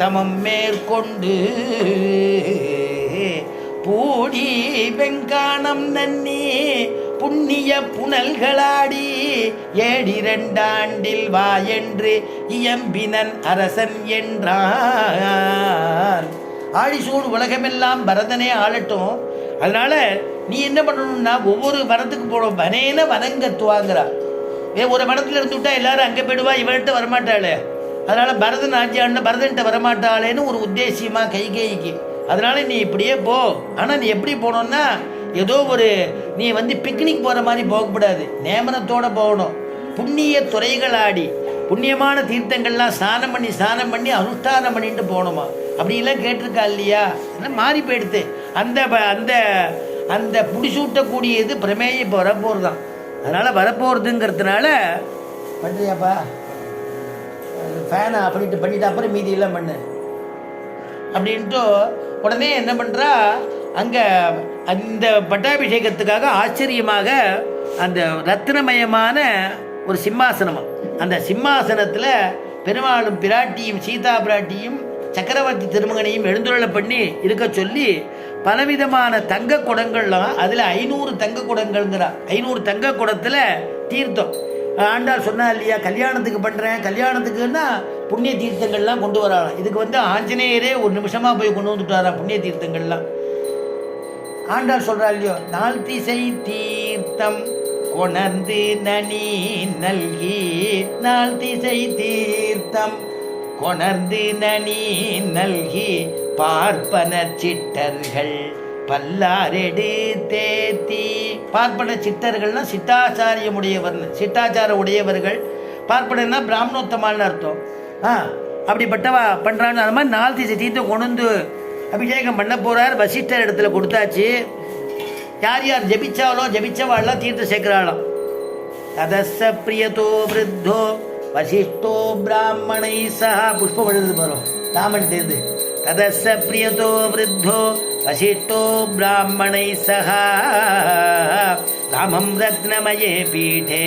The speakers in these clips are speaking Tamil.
தமம் மேற்கொண்டு பூடி வெங்கானம் நன்னி புண்ணிய புனல்களாடி 7 ஆண்டில் வா என்று இயம்பினன் அரசன் என்றான். ஆழிசூடு உலகமெல்லாம் பரதனே ஆளட்டும். அதனால நீ என்ன பண்ணணும்னா ஒவ்வொரு வனத்துக்கு போகணும். வனேன வனங்கத்துவாங்கிறா. ஒரு வனத்தில் இருந்து விட்டா எல்லாரும் அங்கே போயிடுவா, இவர்கிட்ட வரமாட்டாளே. அதனால பரதன் ஆட்சியாண்ட பரதன்கிட்ட வரமாட்டாளேன்னு ஒரு உத்தேசியமா கைகேயிக்கு. அதனால நீ இப்படியே போ. ஆனால் நீ எப்படி போகணும்னா ஏதோ நீ பிக்னிக் போகிற மாதிரி போகக்கூடாது, நியமனத்தோடு போகணும். புண்ணிய துறைகளாடி புண்ணியமான தீர்த்தங்கள்லாம் ஸ்நானம் பண்ணி அனுஷ்டானம் பண்ணிட்டு போகணுமா. அப்படிலாம் கேட்டிருக்கா இல்லையா? மாறி போயிடுத்து. அந்த அந்த அந்த புடிசூட்டக்கூடியது பிரமேயம் இப்போ வரப்போகிறது தான். அதனால் வரப்போகிறதுங்கிறதுனால பண்ணுறியாப்பா, ஃபேனை பண்ணிட்டு அப்புறம் மீதியெல்லாம் பண்ணு அப்படின்ட்டு உடனே என்ன பண்ணுறா, அங்கே அந்த பட்டாபிஷேகத்துக்காக ஆச்சரியமாக அந்த ரத்தினமயமான ஒரு சிம்மாசனம், அந்த சிம்மாசனத்தில் பெருமாளும் பிராட்டியும் சீதா பிராட்டியும் சக்கரவர்த்தி திருமகனையும் எழுந்துருளை பண்ணி இருக்க சொல்லி பலவிதமான தங்க குடங்கள்லாம், அதில் 500 தங்க குடங்கள்ங்கிறா. 500 தங்க குடத்தில் தீர்த்தம். ஆண்டாள் சொன்னா இல்லையா, கல்யாணத்துக்கு பண்ணுறேன், கல்யாணத்துக்குன்னா புண்ணிய தீர்த்தங்கள்லாம் கொண்டு வராங்க. இதுக்கு ஆஞ்சநேயரே ஒரு நிமிஷமாக போய் கொண்டு வந்துட்டாரா புண்ணிய தீர்த்தங்கள்லாம். ஆண்டாள் சொல்கிறா இல்லையோ, 4 திசை தீர்த்தம் கொணர்ந்து நனி நல்கி, 4 திசை தீர்த்தம் கொணர்ந்து நனி நல்கி, பார்ப்பன சிட்டர்கள் பல்லாரெடு தேத்தி. பார்ப்பன சிட்டர்கள்னா சிட்டாச்சார உடையவர்கள். பார்ப்பனா பிராமணோத்தமான்னு அர்த்தம். அப்படிப்பட்டவா பண்ணுறான்னு அது மாதிரி 4 திசை தீர்த்தம் கொண்டு அபிஷேகம் பண்ண போகிறார். வசிஷ்டர் இடத்துல கொடுத்தாச்சு. யார் யார் ஜபிச்சவாள்லாம் தீர்த்தம் சேர்க்கிறாளாம். ததச பிரியதோ விருத்தோ வசிஷ்டோ பிராமணை சஹா. புஷ்பம் எழுது போகிறோம் ராமன் தேர்ந்து. ததச பிரியதோ விருத்தோ வசிஷ்டோ பிராமணை சஹா, ராமம் ரத்னமயே பீఠே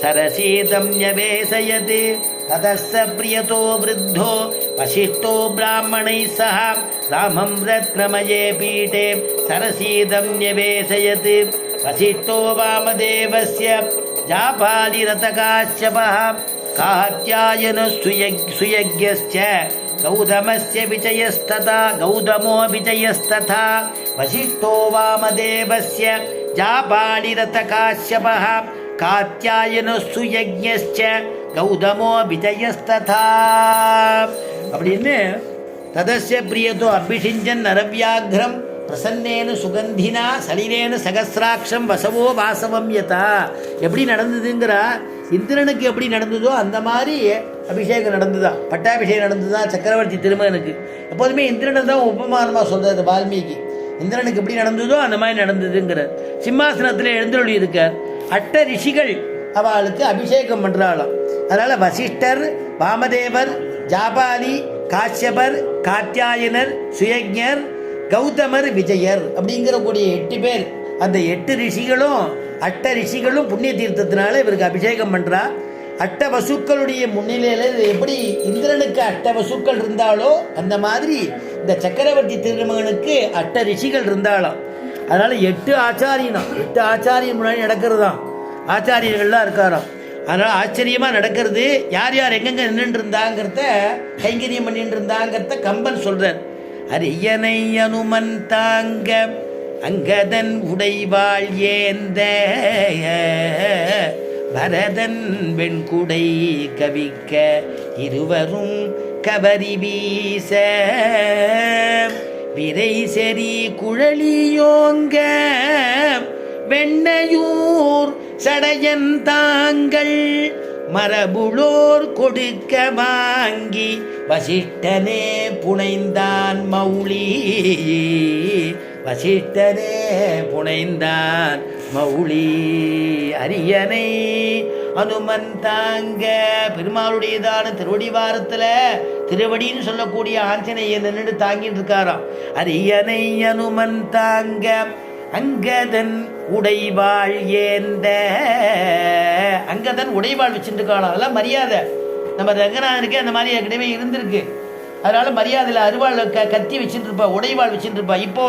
சரசீதம் யவேசயத். ததச பிரியதோ விருத்தோ வசிஷ்டோ பிராமணை சஹா, ராமம் ரத்னமயே பீఠே சரசீதம் யவேசயத். வசிஷ்டோ வாமதேவஸ்ய ஜாபாலிரதகாஷ்யபः, காத்யாயன சுயக்யஸ்ச கௌதமஸ்ய விஜயஸ்ததா. கௌதமோ விஜயஸ்ததா. வசிஷ்டோ வாமதேவஸ்ய ஜாபாலிரதகாஷ்யபः, காத்யாயன சுயக்யஸ்ச கௌதமோ விஜயஸ்ததா அப்படின்னு. ததஸ்ய பிரியதோ அபிஷிஞ்சன் நரவியாகிரம் பிரசன்னேனு சுகந்தினா சலிலேனு சகசிராட்சம் வசவோ வாசவம் யதா. எப்படி நடந்ததுங்கிறா. இந்திரனுக்கு எப்படி நடந்ததோ அந்த மாதிரி அபிஷேகம் நடந்துதான், பட்டாபிஷேகம் நடந்துதான் சக்கரவர்த்தி திருமகனுக்கு. எப்போதுமே இந்திரனை தான் உபமானமாக சொல்கிறது வால்மீகி. இந்திரனுக்கு எப்படி நடந்ததோ அந்த மாதிரி நடந்ததுங்கிற. சிம்மாசனத்தில் எழுந்தருளி இருக்க 8 ரிஷிகள் அவளுக்கு அபிஷேகம் பண்ணுறாளாம். அதனால் வசிஷ்டர், வாமதேவர், ஜாபாலி, காஷ்யபர், காத்யாயனர், சுயஜ்ஞர், கௌதமர், விஜயர் அப்படிங்கிற கூடிய 8 பேர். அந்த 8 ரிஷிகளும் 8 ரிஷிகளும் புண்ணிய தீர்த்தத்தினால இவருக்கு அபிஷேகம் பண்ணுறா. 8 வசுக்களுடைய முன்னிலையில் எப்படி இந்திரனுக்கு 8 வசுக்கள் இருந்தாலோ அந்த மாதிரி இந்த சக்கரவர்த்தி திருமகனுக்கு 8 ரிஷிகள் இருந்தாலும். அதனால் 8 ஆச்சாரியனும் 8 ஆச்சாரியன் முன்னாடி நடக்கிறது தான். ஆச்சாரியர்கள்லாம் இருக்காராம். அதனால் ஆச்சரியமாக நடக்கிறது. யார் யார் எங்கெங்கே நின்றுட்டு இருந்தாங்கிறத கைங்கரியம் பண்ணிட்டு இருந்தாங்கிறத கம்பன் சொல்கிறார். அரியனை அனுமன் தாங்க அங்கதன் உடைவாள் ஏந்த, பரதன் வெண்குடை கவிக்க இருவரும் கவரி வீச, விரை செறி குழலியோங்க வெண்ணையூர் சடையன் தாங்கள் மரபுளோர் கொடுக்க வாங்கி வசிஷ்டனே புனைந்தான் மௌளி. வசிஷ்டனே புனைந்தான் மௌளி. அரியனை அனுமன் தாங்க. பெருமாளுடையதான திருவடிவாரத்தில் திருவடின்னு சொல்லக்கூடிய ஆஞ்சநேயன் நின்று தாங்கிட்டு இருக்காராம். அரியனை அனுமன் தாங்க அங்கதன் உடைவாள் ஏந்த. அங்கதன் உடைவாள் வச்சுட்டு இருக்காளாம். அதெல்லாம் மரியாதை. நம்ம ரங்கநாதனுக்கு அந்த மாதிரி ஏற்கனவே இருந்திருக்கு. அதனால மரியாதையில் அருவாள் கத்தி வச்சுட்டு இருப்பா, உடைவாள் வச்சுட்டு இருப்பா. இப்போ